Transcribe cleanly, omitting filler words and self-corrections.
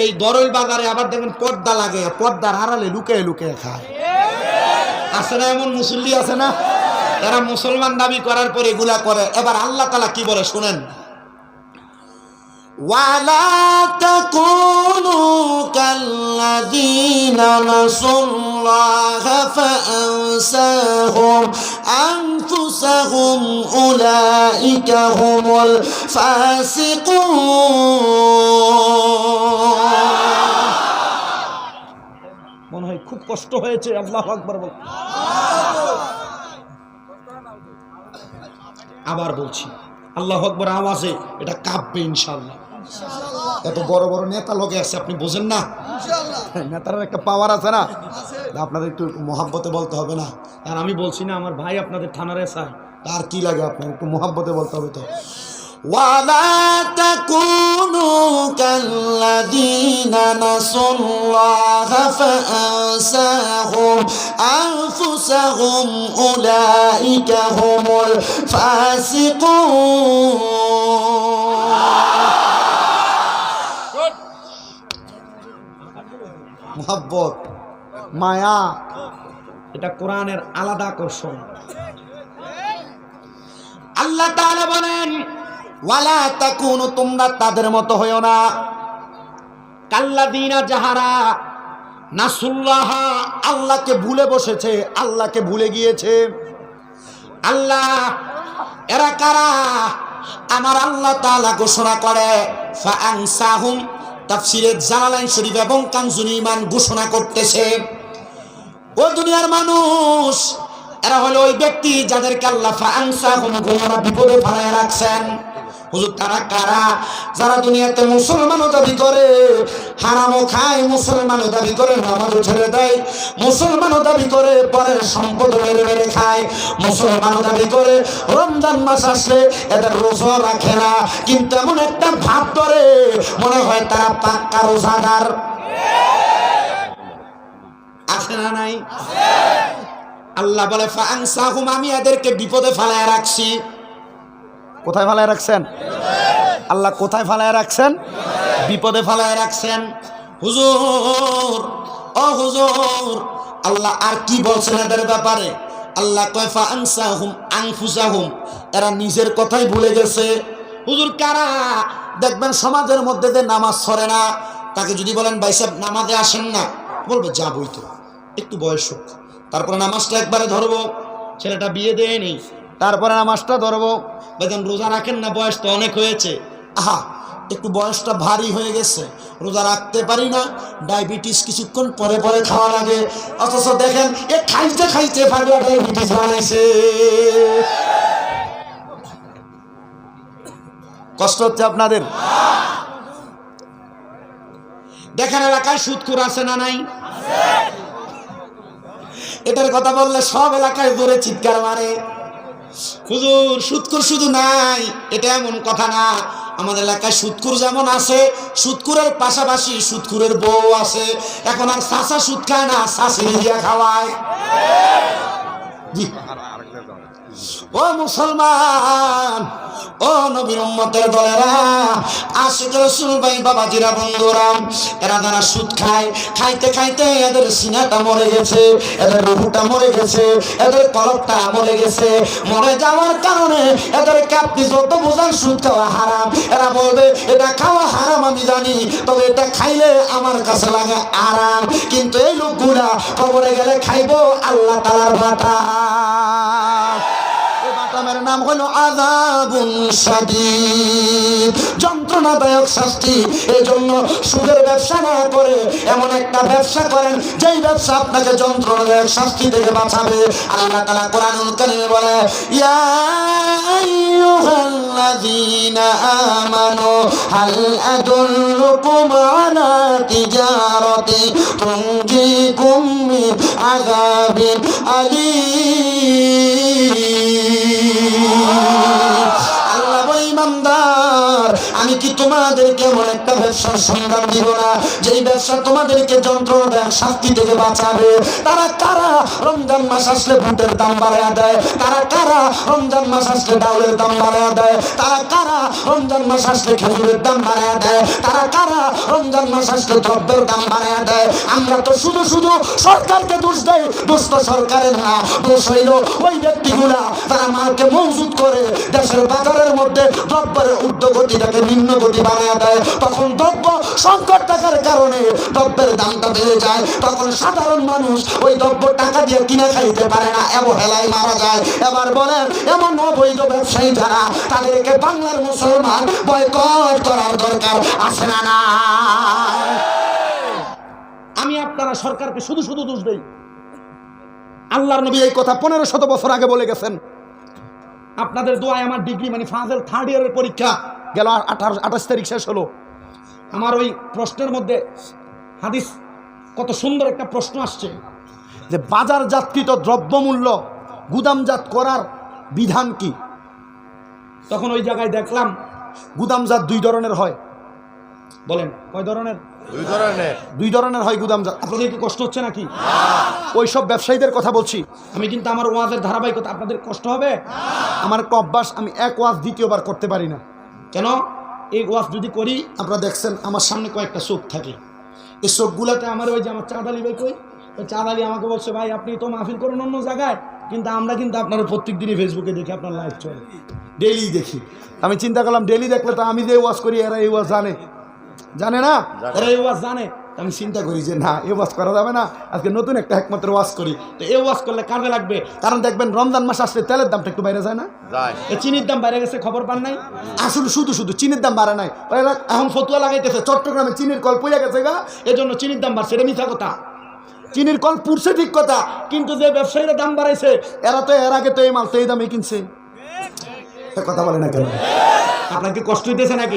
এই দরইল বাজারে আবার দেখেন পর্দা লাগে, পর্দার আড়ালে লুকিয়ে লুকিয়ে খায়। আছে না এমন মুসল্লি আছে না? এরা মুসলমান দাবি করার পর এগুলা করে। এবার আল্লাহ তাআলা কি বলে শুনেন, ওয়ালা তাকুনু কাল্লাযীনা নাসুল্লাহা ফাআনসাহুম আনফুসাহুম উলাইকা হুমুল ফাসিকুন। মনে হয় খুব কষ্ট হয়েছে। আল্লাহু আকবার বল। আবার বলছি আল্লাহু আকবার আওয়াজে এটা কাঁপবে ইনশাআল্লাহ। এত বড় বড় নেতা লোকে আছে, আপনি বোঝেন না? নেতার একটা পাওয়ার আছে না? আপনাদের একটু মহাব্বতে বলতে হবে না? আর আমি বলছি না আমার ভাই আপনাদের থানার এসআই, তার কি লাগে? আপনার একটু মহাব্বতে বলতে হবে তো। ওয়ালা তাকুনু কাল্লাযীনা নাসুল্লাহা ফাআনসাহুম আনফুসাহুম উলাইকা হুমুল ফাসিকুন। মহব্বত, মায়া, এটা কোরআনের আলাদা আকর্ষণ। আল্লাহ তাআলা বলেন, ওয়ালা তাকুনু, তোমরা তাদের মতো হইও না, কাল্লাযীনা, যাহারা নাসুল্লাহ, আল্লাহকে ভুলে বসেছে, আল্লাহকে ভুলে গিয়েছে। আল্লাহ, এরা কারা? আমার আল্লাহ তাআলা ঘোষণা করে, ফাআনসাহুম, তাফসীরে জালালাইন শরীফ এবং কানজুল ঈমান ঘোষণা করতেছে, ও দুনিয়ার মানুষ, এরা হলো ওই ব্যক্তি যাদেরকে আল্লাহ ফাআনসাহুম, গোমরা বিপদে ফেলায় রাখছেন। হুজুর তারা কারা? যারা দুনিয়াতে মুসলমানও দাবি করে, হারামও খায়, মুসলমানও দাবি করে, নামাজও ছেড়ে দেয়, মুসলমানও দাবি করে পরের সম্পদ মেরে মেরে খায়, মুসলমানও দাবি করে রমজান মাস আসলে এদের রোজা রাখে না, কিন্তু এমন একটা ভাব ধরে মনে হয় তারা পাক্কা রোজাদার। আছে না নাই? আল্লাহ বলে ফাআনসাহুম, আমি এদেরকে বিপদে ফেলায় রাখছি। কোথায় ফেলায় রাখছেন? আল্লাহ কোথায় ফেলায় রাখছেন? বিপদে ফেলায় রাখছেন। হুজুর, ও হুজুর, আল্লাহ আর কি বলছেন এদের ব্যাপারে? আল্লাহ কয় ফাআনসাহুম আনফুসাহুম, এরা নিজের কথাই ভুলে গেছে। হুজুর কারা? দেখবেন সমাজের মধ্যে যে নামাজ ছড়ে না, তাকে যদি বলেন ভাই সাহেব নামাজে আসেন না, বলবে যাবই তো, একটু বয়স হোক, তারপরে নামাজটা একবারে ধরবো। ছেলেটা বিয়ে দেয়নি, তারপরে নামাজটা ধরবো। বেতন রোজা রাখেন না, বয়স তো অনেক হয়েছে, আহা একটু বয়সটা ভারী হয়ে গেছে, রোজা রাখতে পারি না, ডায়াবেটিস কিছুক্ষণ পরে পরে খাওয়া লাগে। অথচ দেখেন এ খাইতে খাইতে ফাগলা ডায়াবেটিস বানাইছে। কষ্ট হচ্ছে আপনাদের? দেখেন এলাকায় সুদখোর আছে না নাই? এটার কথা বললে সব এলাকায় জোরে চিৎকার মারে, হুজুর সুদখোর শুধু নাই, এটা এমন কথা না। আমাদের এলাকায় সুদখোর যেমন আছে, সুদখোরের পাশাপাশি সুদখোরের বউ আছে। এখন আর চাচা সুদ খায় না, শাশুড়ি দিয়া খাওয়ায়। ও মুসলমান, ও নবীর উম্মতের দলেরা, আশিক রাসূল ভাই বাবাজিরা বন্ধুরা, এরা যারা সুদ খায়, খাইতে খাইতে এদের সিনাটা মরে গেছে, এদের রুহুটা মরে গেছে, এদের কলবটা মরে গেছে। মরে যাওয়ার কারণে এদেরকে আপনি যত বোঝান সুদ খাওয়া হারাম, এরা বলবে এটা খাওয়া হারাম আমি জানি, তবে এটা খাইলে আমার কাছে লাগে আরাম। কিন্তু এই লোকগুলা কবরে গেলে খাইবো আল্লাহ তাআলার বাটা। বাটামের নাম হলো আযাবুন শাদীদ, যন্ত্রণাদায়ক শাস্তি। এই জন্য সুদের ব্যবসা না করে এমন একটা ব্যবসা করেন যেই ব্যবসা আপনাকে যন্ত্রণাদায়ক শাস্তি থেকে বাঁচাবে। আল্লাহ তাআলা কোরআনুল কারীমে বলে, ইয়া আইয়ুহাল্লাযীনা আমানু হাল আদুল্লুকুম আলা তিজারাতি তুনজিকুম মিন আযাবিন আলীম। আল্লাহ বলে, ইমানদার, আমি কি তোমাদেরকে এমন একটা ব্যবসার সন্ধান দিব না যেই ব্যবসা তোমাদেরকে যন্ত্রণা শাস্তি থেকে বাঁচাবে। তারা কারা রমজান মাস আসলে বুটের দাম বাড়ায় দেয়, তারা কারা রমজান মাস আসলে ডাউলের দাম বাড়ায় দেয়, তারা কারা রমজান মাস আসলে খেজুরের দাম বাড়ায় দেয়, তারা কারা রমজান মাস আসলে দ্রব্যের দাম বাড়ায় দেয়। আমরা তো শুধু শুধু সরকারকে দোষ দেয়, দোষ তো সরকারের না, দোষ হইল ওই ব্যক্তিগুলা তারা মালকে মজুত করে দেশের বাজারের মধ্যে দ্রব্যের ঊর্ধ্বগতিটাকে নিম্নগতি বানায় দেয়। তখন দ্রব্য সংকট থাকার কারণে দ্রব্যের দামটা বেড়ে যায়, তখন সাধারণ মানুষ ওই দ্রব্য টাকা দিয়ে কিনে খাইতে পারে না, অবহেলায় মারা যায়। এবার বলেন এমন অবৈধ ব্যবসায়ী যারা, তাদেরকে বাংলার মুসলমান বয়কট করার দরকার আছে না? না, আমি আপনারা সরকারকে শুধু শুধু দোষ দেই। আল্লাহর নবী এই কথা 1500 বছর আগে বলে গেছেন। আপনাদের দোয়ায় আমার ডিগ্রি মানে ফাজেল 3rd ইয়ারের পরীক্ষা গেল 28 তারিখ শেষ হলো। আমার ওই প্রশ্নের মধ্যে হাদিস কত সুন্দর একটা প্রশ্ন আসছে যে বাজারজাতকৃত দ্রব্যমূল্য গুদামজাত করার বিধান কি। তখন ওই জায়গায় দেখলাম গুদামজাত 2 ধরনের হয়। বলেন কয় ধরনের? 2 ধরনের হয় গুদামজাত। আপনাদের কি কষ্ট হচ্ছে নাকি? ওই সব ব্যবসায়ীদের কথা বলছি আমি, কিন্তু আমার ওয়াজের ধারাবাহিকতা আপনাদের কষ্ট হবে। আমার একটা অভ্যাস, আমি এক ওয়াজ দ্বিতীয়বার করতে পারি না। কেন? এই ওয়াজ যদি করি, আপনারা দেখছেন আমার সামনে কয়েকটা চোখ থাকে, এই চোখগুলাতে আমার ওই যে আমার চাঁদালি ভাই কই, ওই চাঁদালি আমাকে বলছে ভাই আপনি তো মাহফিল করুন অন্য জায়গায়, কিন্তু আমরা কিন্তু আপনারা প্রত্যেক দিনই ফেসবুকে দেখি, আপনার লাইভ চলে, ডেইলি দেখি। আমি চিন্তা করলাম ডেইলি দেখলে তো আমি যে ওয়াজ করি এরা এই ওয়াজ জানে না, এরা এই ওয়াজ জানে। আমি চিন্তা করি যে না, এই ওয়াজ করা যাবে না, আজকে নতুন একটা একমাত্র ওয়াজ করি। তো এই ওয়াজ করলে কাজে লাগবে, কারণ দেখবেন রমজান মাস আসলে তেলের দামটা একটু বাইরে যায় না, চিনির দাম বাইরে গেছে, খবর পান নাই? আসলে শুধু শুধু চিনির দাম বাড়ে নাই, এখন ফতুয়া লাগাইতেছে চট্টগ্রামে চিনির কল পড়ে গেছে গা, এজন্য চিনির দাম বাড়ছে। এটা মিথ্যা কথা, চিনির কল পুড়ছে ঠিক কথা, কিন্তু যে ব্যবসায়ীরা দাম বাড়াইছে এরা তো এর আগে তো এই মাল তো এই দামে কিনছে। কথা বলে না কেন? আপনাকে কষ্ট হইতেছে নাকি?